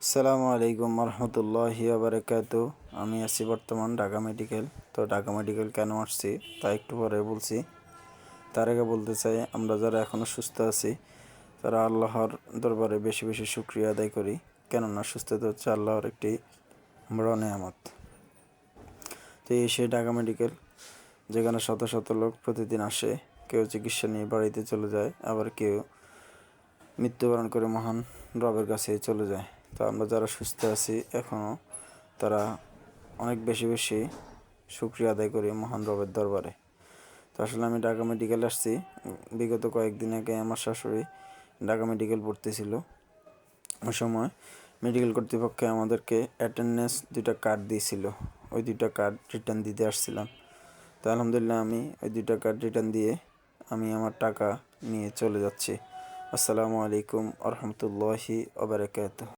আসসালামু আলাইকুম রহমতুল্লাহি বারাকাতু। আমি আছি বর্তমান ঢাকা মেডিকেল। তো ঢাকা মেডিকেল কেন আসছি তা একটু পরে বলছি। তার আগে বলতে চাই, আমরা যারা এখনও সুস্থ আছি তারা আল্লাহর দরবারে বেশি বেশি শুকরিয়া আদায় করি, কেননা সুস্থতা হচ্ছে আল্লাহর একটি বড় নেয়ামত। তো এই সেই ঢাকা মেডিকেল, যেখানে শত শত লোক প্রতিদিন আসে। কেউ চিকিৎসা নিয়ে বাড়িতে চলে যায়, আবার কেউ মৃত্যুবরণ করে মহান রবের কাছে চলে যায়। তো আমরা যারা সুস্থ আছি এখনও, তারা অনেক বেশি বেশি শুকরিয়া আদায় করি মহান রবের দরবারে। তো আসলে আমি ঢাকা মেডিকেল আসছি বিগত কয়েকদিন আগে। আমার শাশুড়ি ঢাকা মেডিকেল পড়তেছিল। ওই সময় মেডিকেল কর্তৃপক্ষে আমাদেরকে অ্যাটেন্ডেন্স 2টা কার্ড দিয়েছিল। ওই 2টা কার্ড রিটার্ন দিতে আসছিলাম। তো আলহামদুলিল্লাহ আমি ওই 2টা কার্ড রিটার্ন দিয়ে আমি আমার টাকা নিয়ে চলে যাচ্ছি। আসসালামু আলাইকুম রহমতুল্লাহি ওয়া বারাকাতুহু।